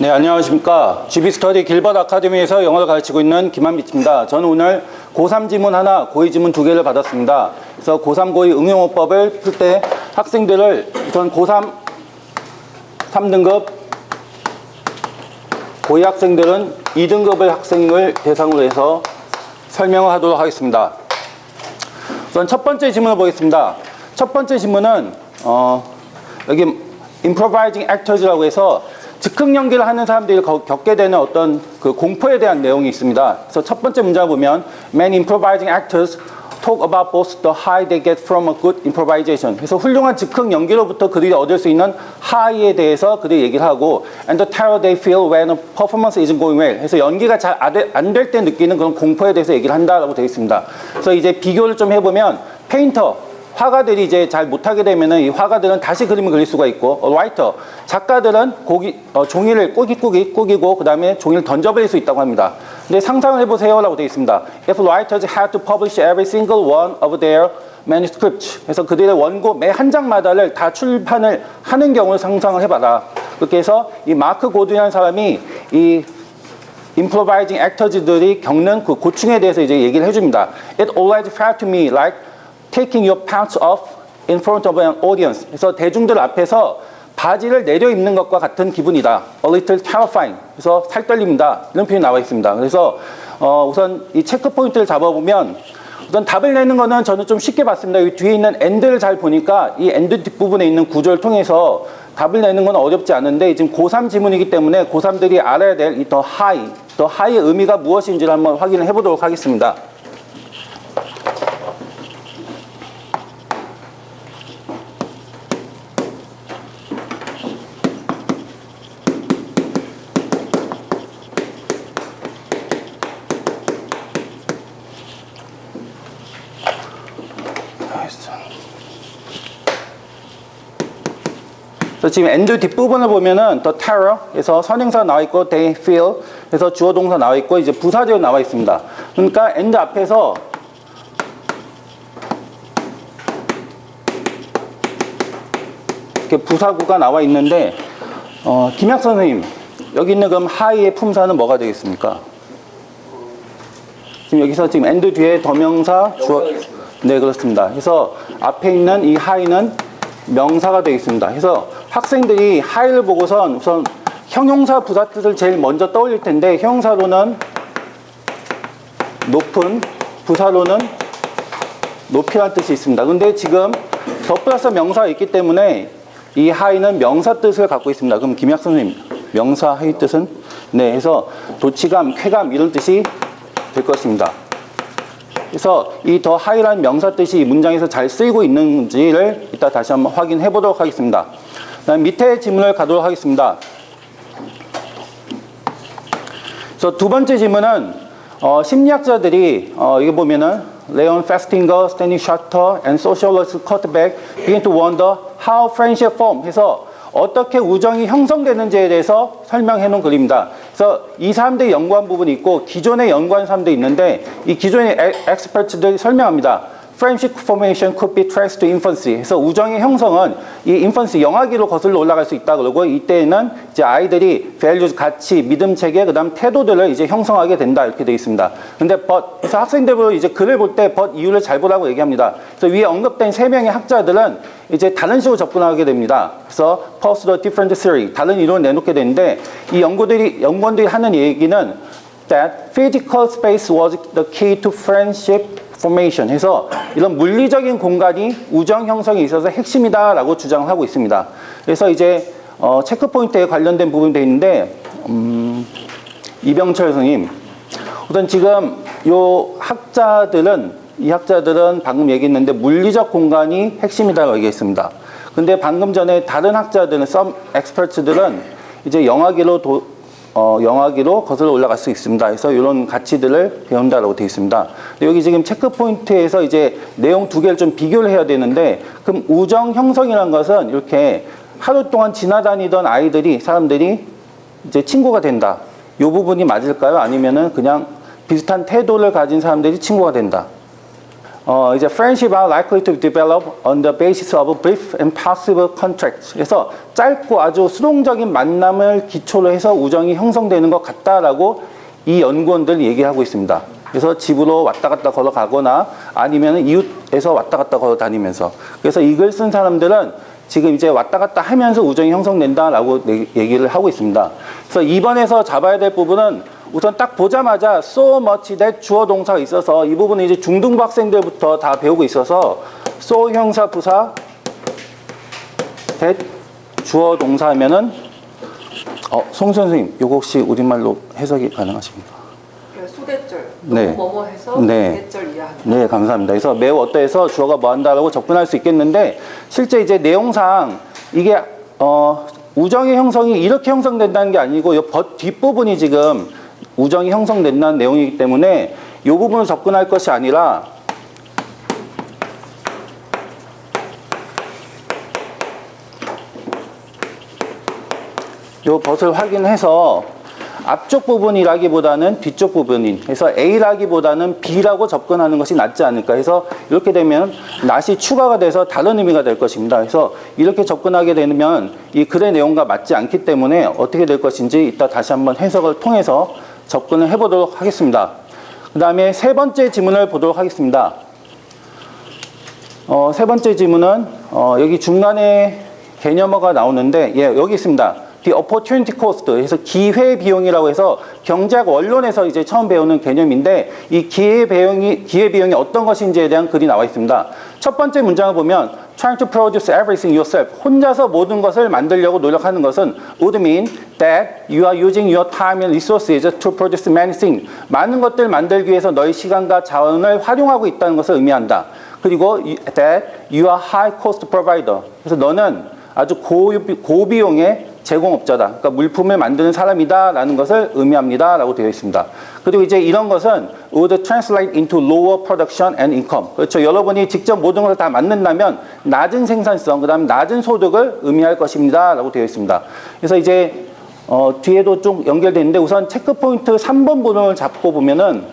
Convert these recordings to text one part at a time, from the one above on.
네, 안녕하십니까. GB스터디 길버드 아카데미에서 영어를 가르치고 있는 김한빛입니다. 저는 오늘 고3 지문 하나, 고2 지문 2개를 받았습니다. 그래서 고3, 고2 응용어법을 풀 때 학생들을 우선 고3 3등급, 고2 학생들은 2등급의 학생을 대상으로 해서 설명을 하도록 하겠습니다. 우선 첫 번째 질문을 보겠습니다. 첫 번째 질문은 여기 improvising actors라고 해서 즉흥 연기를 하는 사람들이 겪게 되는 어떤 그 공포에 대한 내용이 있습니다. 그래서 첫 번째 문장을 보면 Many improvising actors talk about both the high they get from a good improvisation. 그래서 훌륭한 즉흥 연기로부터 그들이 얻을 수 있는 하이에 대해서 그들이 얘기를 하고 And the terror they feel when a performance isn't going well. 그래서 연기가 잘 안 될 때 느끼는 그런 공포에 대해서 얘기를 한다라고 되어 있습니다. 그래서 이제 비교를 좀 해보면 페인터 화가들이 이제 잘 못하게 되면은 이 화가들은 다시 그림을 그릴 수가 있고, 라이터, 작가들은 종이를 꾸기고, 그 다음에 종이를 던져버릴 수 있다고 합니다. 근데 상상을 해보세요 라고 되어 있습니다. If writers had to publish every single one of their manuscripts. 그래서 그들의 원고 매 한 장마다를 다 출판을 하는 경우를 상상을 해봐라. 그렇게 해서 이 마크 고든이라는 사람이 이 improvising actors들이 겪는 그 고충에 대해서 이제 얘기를 해줍니다. It always felt to me like taking your pants off in front of an audience. 그래서 대중들 앞에서 바지를 내려 입는 것과 같은 기분이다. A little terrifying. 그래서 살떨립니다. 이런 표현이 나와 있습니다. 그래서 우선 이 체크 포인트를 잡아보면 우선 답을 내는 거는 저는 좀 쉽게 봤습니다. 이 뒤에 있는 and를 잘 보니까 이 and 뒷부분에 있는 구조를 통해서 답을 내는 건 어렵지 않은데 지금 고3 지문이기 때문에 고3들이 알아야 될 이 더 high의 의미가 무엇인지를 한번 확인을 해보도록 하겠습니다. 지금 and 뒷부분을 보면은 the terror 에서 선행사 나와 있고 they feel 에서 주어 동사 나와 있고 이제 부사절 나와 있습니다. 그러니까 and 앞에서 이렇게 부사구가 나와 있는데 김학 선생님 여기 있는 그럼 high의 품사는 뭐가 되겠습니까? 지금 여기서 지금 and 뒤에 더명사 주어 네 그렇습니다. 그래서 앞에 있는 이 high는 명사가 되겠습니다. 그래서 학생들이 하이를 보고선 우선 형용사 부사 뜻을 제일 먼저 떠올릴 텐데 형용사로는 높은, 부사로는 높이라는 뜻이 있습니다. 근데 지금 더 플러스 명사가 있기 때문에 이 하이는 명사 뜻을 갖고 있습니다. 그럼 김학 선생님 명사 하이 뜻은 네, 그래서 도치감, 쾌감 이런 뜻이 될 것입니다. 그래서 이 더 하이라는 명사 뜻이 이 문장에서 잘 쓰이고 있는지를 이따 다시 한번 확인해 보도록 하겠습니다. 다음 밑에 질문을 가도록 하겠습니다. 그래서 두 번째 질문은 심리학자들이 이게 보면은 레온 페스팅거, 스탠리 샤터, and sociologist Kurt Beck begin to wonder how friendship form 해서 어떻게 우정이 형성되는지에 대해서 설명해 놓은 글입니다. 그래서 이 사람들이 연구한 부분이 있고 기존에 연구한 사람들이 있는데 이 기존의 엑스퍼트들이 설명합니다. Friendship formation could be traced to infancy. 그래서 우정의 형성은 이 infancy 영아기로 거슬러 올라갈 수 있다 그러고 이때에는 이제 아이들이 values 가치, 믿음 체계, 그다음 태도들을 이제 형성하게 된다 이렇게 되어 있습니다. 근데 그래서 학생들로 이제 글을 볼 때 이유를 잘 보라고 얘기합니다. 그래서 위에 언급된 세 명의 학자들은 이제 다른 식으로 접근하게 됩니다. 그래서 post a different theory 다른 이론을 내놓게 되는데 이 연구원들이 하는 얘기는 that physical space was the key to friendship formation 해서 이런 물리적인 공간이 우정 형성에 있어서 핵심이다라고 주장을 하고 있습니다. 그래서 이제 체크 포인트에 관련된 부분이 되어 있는데 이병철 선생님 우선 지금 이 학자들은 방금 얘기했는데 물리적 공간이 핵심이다라고 얘기했습니다. 근데 방금 전에 다른 학자들은 some experts들은 이제 영화기로 거슬러 올라갈 수 있습니다. 그래서 이런 가치들을 배운다라고 되어 있습니다. 여기 지금 체크 포인트에서 이제 내용 두 개를 좀 비교를 해야 되는데, 그럼 우정 형성이라는 것은 이렇게 하루 동안 지나다니던 사람들이 이제 친구가 된다. 이 부분이 맞을까요? 아니면은 그냥 비슷한 태도를 가진 사람들이 친구가 된다. 이제 friendship are likely to develop on the basis of brief and possible contracts. 그래서 짧고 아주 수동적인 만남을 기초로 해서 우정이 형성되는 것 같다라고 이 연구원들 얘기하고 있습니다. 그래서 집으로 왔다 갔다 걸어가거나 아니면 이웃에서 왔다 갔다 걸어 다니면서. 그래서 이 글 쓴 사람들은 지금 이제 왔다 갔다 하면서 우정이 형성된다라고 얘기를 하고 있습니다. 그래서 2번에서 잡아야 될 부분은 우선 딱 보자마자 so much that 주어 동사가 있어서 이 부분은 이제 중등부 학생들부터 다 배우고 있어서 so 형사 부사 that 주어 동사 하면은 송 선생님 이거 혹시 우리말로 해석이 가능하십니까? 소대절, 네. 뭐뭐 해서 네. 대절 이하한다. 네, 감사합니다. 그래서 매우 어떠해서 주어가 뭐 한다라고 접근할 수 있겠는데 실제 이제 내용상 이게 우정의 형성이 이렇게 형성된다는 게 아니고 이 뒷부분이 지금 우정이 형성된다는 내용이기 때문에 이 부분을 접근할 것이 아니라 이 벗을 확인해서 앞쪽 부분이라기보다는 뒤쪽 부분인 그래서 A라기보다는 B라고 접근하는 것이 낫지 않을까 해서 이렇게 되면 not이 추가가 돼서 다른 의미가 될 것입니다. 그래서 이렇게 접근하게 되면 이 글의 내용과 맞지 않기 때문에 어떻게 될 것인지 이따 다시 한번 해석을 통해서 접근을 해보도록 하겠습니다. 그 다음에 세 번째 지문을 보도록 하겠습니다. 세 번째 지문은 여기 중간에 개념어가 나오는데 여기 있습니다. The opportunity cost, 그래서 기회 비용이라고 해서 경제학 원론에서 이제 처음 배우는 개념인데 이 기회 비용이 어떤 것인지에 대한 글이 나와 있습니다. 첫 번째 문장을 보면 trying to produce everything yourself, 혼자서 모든 것을 만들려고 노력하는 것은 would mean that you are using your time and resources to produce many things. 많은 것들 만들기 위해서 너의 시간과 자원을 활용하고 있다는 것을 의미한다. 그리고 that you are high cost provider. 그래서 너는 아주 고비용의 제공업자다. 그러니까 물품을 만드는 사람이다라는 것을 의미합니다. 라고 되어 있습니다. 그리고 이제 이런 것은 would translate into lower production and income. 그렇죠. 여러분이 직접 모든 것을 다 만든다면 낮은 생산성, 그 다음에 낮은 소득을 의미할 것입니다. 라고 되어 있습니다. 그래서 이제 뒤에도 좀 연결되어 있는데 우선 체크포인트 3번 부분을 잡고 보면은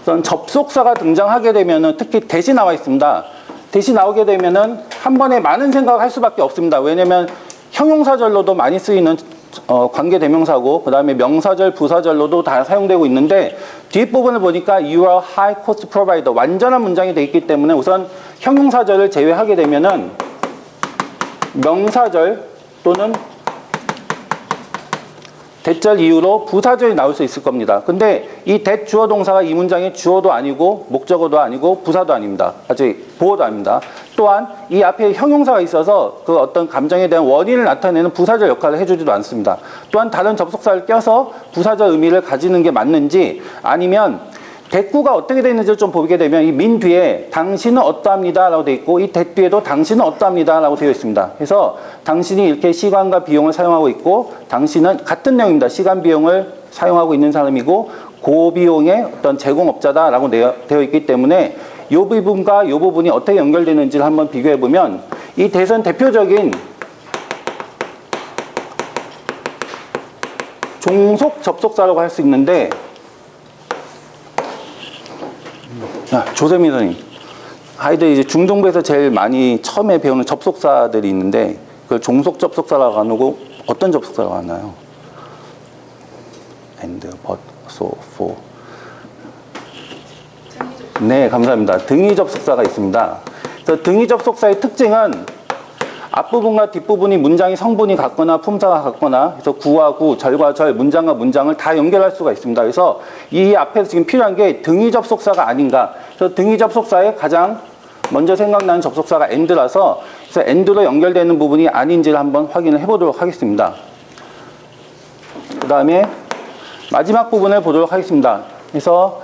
우선 접속사가 등장하게 되면은 특히 대시 나와 있습니다. 대시 나오게 되면은 한 번에 많은 생각을 할 수밖에 없습니다. 왜냐면 형용사절로도 많이 쓰이는 관계대명사고 그 다음에 명사절, 부사절로도 다 사용되고 있는데 뒷부분을 보니까 you are high cost provider 완전한 문장이 되어 있기 때문에 우선 형용사절을 제외하게 되면은 명사절 또는 대절 이후로 부사절이 나올 수 있을 겁니다. 근데 이 that 주어 동사가 이 문장의 주어도 아니고 목적어도 아니고 부사도 아닙니다. 아직 보어도 아닙니다. 또한 이 앞에 형용사가 있어서 그 어떤 감정에 대한 원인을 나타내는 부사절 역할을 해주지도 않습니다. 또한 다른 접속사를 껴서 부사절 의미를 가지는 게 맞는지 아니면 대꾸가 어떻게 되어 있는지를 좀 보게 되면 이 민 뒤에 당신은 어떠합니다 라고 되어 있고 이 that 뒤에도 당신은 어떠합니다 라고 되어 있습니다. 그래서 당신이 이렇게 시간과 비용을 사용하고 있고 당신은 같은 내용입니다. 시간 비용을 사용하고 있는 사람이고 고비용의 어떤 제공업자다 라고 되어 있기 때문에 이 부분과 이 부분이 어떻게 연결되는지를 한번 비교해 보면 이 that은 대표적인 종속 접속사라고 할 수 있는데 조세민 선생님, 아이들 이제 중등부에서 제일 많이 처음에 배우는 접속사들이 있는데 그걸 종속 접속사라고 하고 어떤 접속사라고 하나요? and, but, so, for. 네, 감사합니다. 등위 접속사가 있습니다. 그래서 등위 접속사의 특징은 앞부분과 뒷부분이 문장의 성분이 같거나 품사가 같거나 그래서 구와 구, 절과 절, 문장과 문장을 다 연결할 수가 있습니다. 그래서 이 앞에서 지금 필요한 게 등위 접속사가 아닌가. 그래서 등위 접속사에 가장 먼저 생각나는 접속사가 and라서 그래서 and로 연결되는 부분이 아닌지를 한번 확인을 해보도록 하겠습니다. 그 다음에 마지막 부분을 보도록 하겠습니다. 그래서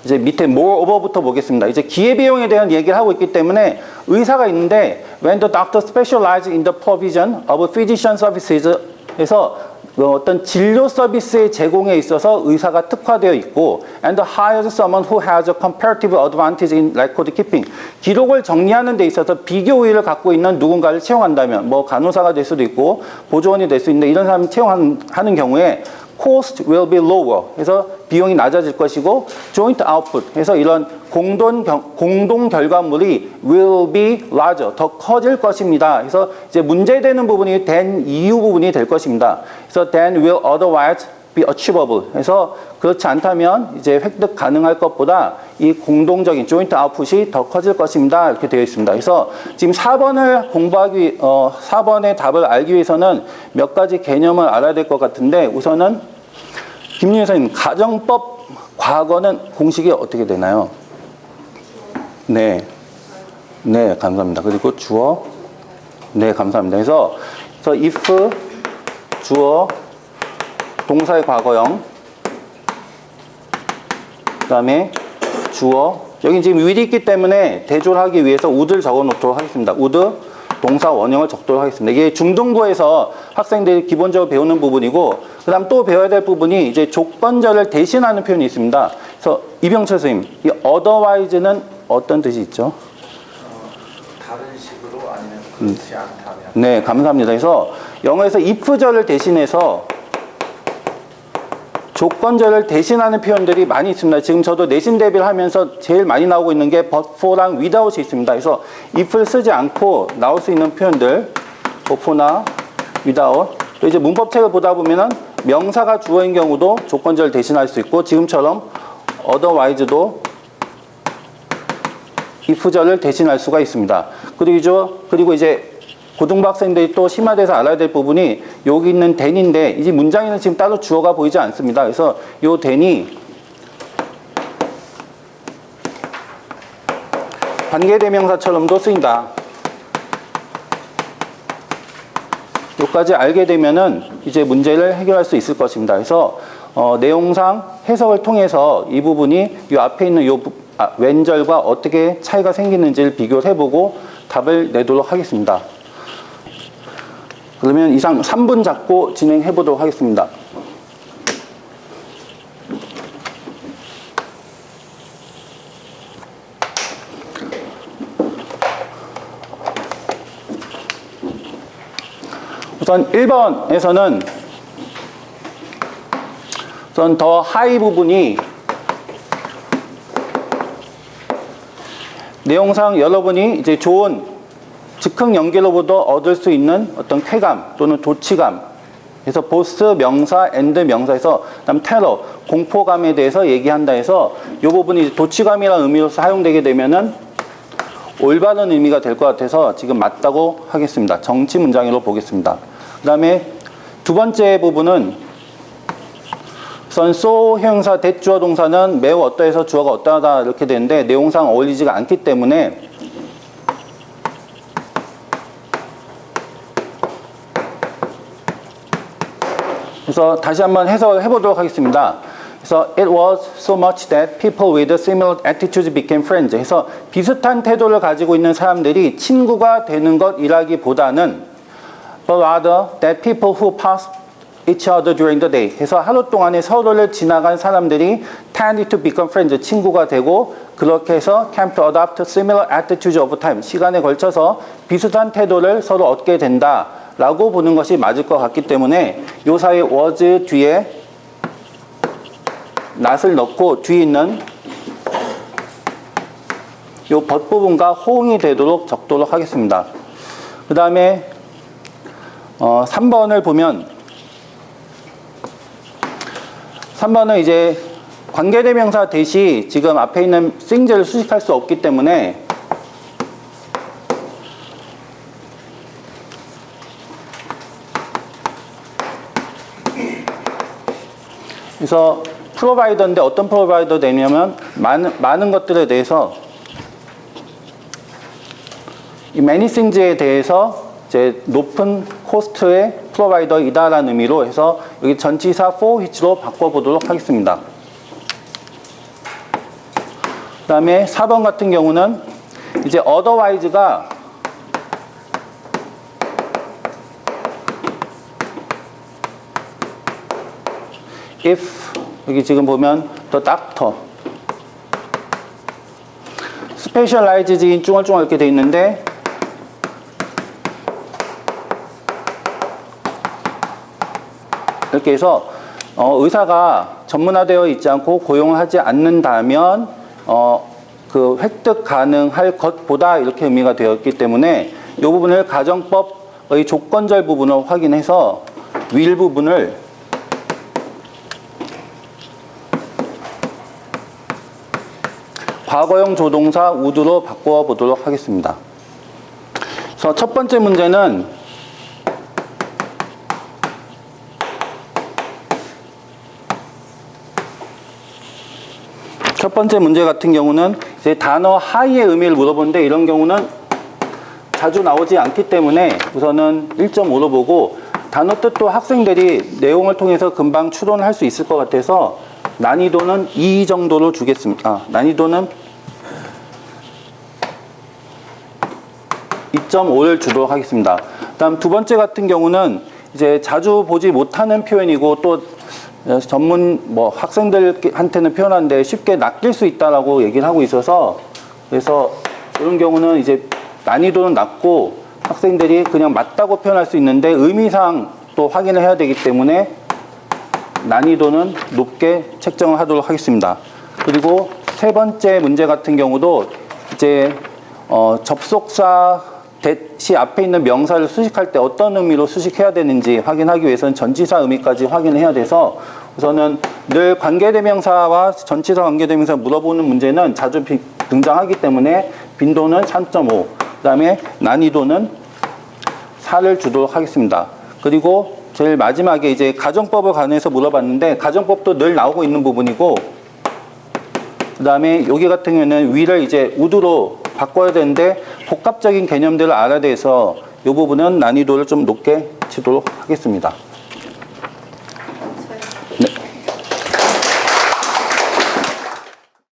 이제 밑에 moreover부터 보겠습니다. 이제 기회비용에 대한 얘기를 하고 있기 때문에 의사가 있는데 when the doctor specializes in the provision of physician services 에서 어떤 진료 서비스의 제공에 있어서 의사가 특화되어 있고 and hires someone who has a comparative advantage in record keeping 기록을 정리하는 데 있어서 비교 우위를 갖고 있는 누군가를 채용한다면 뭐 간호사가 될 수도 있고 보조원이 될 수 있는데 이런 사람을 채용하는 경우에 cost will be lower. 그래서 비용이 낮아질 것이고 joint output. 그래서 이런 공동 결과물이 will be larger. 더 커질 것입니다. 그래서 이제 문제되는 부분이 then 이후 부분이 될 것입니다. 그래서 then will otherwise be achievable. 그래서 그렇지 않다면 이제 획득 가능할 것보다 이 공동적인 joint output이 더 커질 것입니다. 이렇게 되어 있습니다. 그래서 지금 4번을 4번의 답을 알기 위해서는 몇 가지 개념을 알아야 될 것 같은데 우선은 김윤희 선생님, 가정법 과거는 공식이 어떻게 되나요? 네. 네, 감사합니다. 그리고 주어. 네, 감사합니다. 그래서 if 주어 동사의 과거형 그 다음에 주어 여기 지금 will이 있기 때문에 대조를 하기 위해서 would를 적어 놓도록 하겠습니다. would 동사 원형을 적도록 하겠습니다. 이게 중등부에서 학생들이 기본적으로 배우는 부분이고 그 다음 또 배워야 될 부분이 이제 조건절을 대신하는 표현이 있습니다. 그래서 이병철 선생님 이 otherwise는 어떤 뜻이 있죠? 다른 식으로 아니면 그렇지 않다면. 네, 감사합니다. 그래서 영어에서 if절을 대신해서 조건절을 대신하는 표현들이 많이 있습니다. 지금 저도 내신 대비를 하면서 제일 많이 나오고 있는 게 but, for랑 without이 있습니다. 그래서 if를 쓰지 않고 나올 수 있는 표현들 but, for나 without. 또 이제 문법책을 보다 보면은 명사가 주어인 경우도 조건절을 대신할 수 있고 지금처럼 otherwise도 if절을 대신할 수가 있습니다. 그리고 이제 고등부 학생들이 또 심화돼서 알아야 될 부분이 여기 있는 then인데 이 문장에는 지금 따로 주어가 보이지 않습니다. 그래서 이 then이 관계대명사처럼도 쓰인다. 여기까지 알게 되면은 이제 문제를 해결할 수 있을 것입니다. 그래서 내용상 해석을 통해서 이 부분이 이 앞에 있는 왼절과 어떻게 차이가 생기는지를 비교를 해보고 답을 내도록 하겠습니다. 그러면 이상 3분 잡고 진행해 보도록 하겠습니다. 우선 1번에서는 우선 더 하이 부분이 내용상 여러분이 이제 좋은 즉흥 연기로부터 얻을 수 있는 어떤 쾌감 또는 도취감. 그래서 보스 명사, 엔드 명사에서 그다음 테러, 공포감에 대해서 얘기한다 해서 이 부분이 도취감이라는 의미로서 사용되게 되면은 올바른 의미가 될 것 같아서 지금 맞다고 하겠습니다. 정치 문장으로 보겠습니다. 그 다음에 두 번째 부분은 우선 so 형용사 that 주어 동사는 매우 어떠해서 주어가 어떠하다 이렇게 되는데 내용상 어울리지가 않기 때문에 그래서 다시 한번 해석을 해보도록 하겠습니다. 그래서 it was so much that people with similar attitudes became friends. 그래서 비슷한 태도를 가지고 있는 사람들이 친구가 되는 것이라기보다는 but rather that people who passed each other during the day. 그래서 하루 동안에 서로를 지나간 사람들이 tended to become friends. 친구가 되고 그렇게 해서 came to adopt similar attitudes over time. 시간에 걸쳐서 비슷한 태도를 서로 얻게 된다. 라고 보는 것이 맞을 것 같기 때문에 요 사이 was 뒤에 not을 넣고 뒤에 있는 요 but 부분과 호응이 되도록 적도록 하겠습니다. 그 다음에 3번을 보면 3번은 이제 관계대명사 대시 지금 앞에 있는 싱제를 수식할 수 없기 때문에 그래서 프로바이더인데 어떤 프로바이더 되냐면 많은 것들에 대해서 이 many things에 대해서 이제 높은 코스트의 프로바이더이다라는 의미로 해서 여기 전치사 for which로 바꿔보도록 하겠습니다. 그 다음에 4번 같은 경우는 이제 otherwise가 if 여기 지금 보면 the doctor specialized인 쭈글쭈글 이렇게 돼 있는데 이렇게 해서 의사가 전문화되어 있지 않고 고용을 하지 않는다면 그 획득 가능할 것보다 이렇게 의미가 되었기 때문에 이 부분을 가정법의 조건절 부분을 확인해서 윌 부분을 과거형 조동사 would로 바꾸어 보도록 하겠습니다. 그래서 첫 번째 문제는 첫 번째 문제 같은 경우는 이제 단어 하이의 의미를 물어보는데 이런 경우는 자주 나오지 않기 때문에 우선은 1.5로 보고 단어 뜻도 학생들이 내용을 통해서 금방 추론할 수 있을 것 같아서 난이도는 2 정도로 주겠습니다. 난이도는 2.5를 주도록 하겠습니다. 다음 두 번째 같은 경우는 이제 자주 보지 못하는 표현이고 또 전문 학생들한테는 표현하는데 쉽게 낚일 수 있다라고 얘기를 하고 있어서 그래서 이런 경우는 이제 난이도는 낮고 학생들이 그냥 맞다고 표현할 수 있는데 의미상 또 확인을 해야 되기 때문에 난이도는 높게 책정을 하도록 하겠습니다. 그리고 세 번째 문제 같은 경우도 이제 접속사 대시 앞에 있는 명사를 수식할 때 어떤 의미로 수식해야 되는지 확인하기 위해서는 전치사 의미까지 확인해야 돼서 우선은 늘 관계대명사와 전치사 관계대명사 물어보는 문제는 자주 등장하기 때문에 빈도는 3.5, 그 다음에 난이도는 4를 주도록 하겠습니다. 그리고 제일 마지막에 이제 가정법을 관해서 물어봤는데 가정법도 늘 나오고 있는 부분이고 그 다음에 여기 같은 경우에는 위를 이제 would로 바꿔야 되는데 복합적인 개념들을 알아야 돼서 이 부분은 난이도를 좀 높게 치도록 하겠습니다.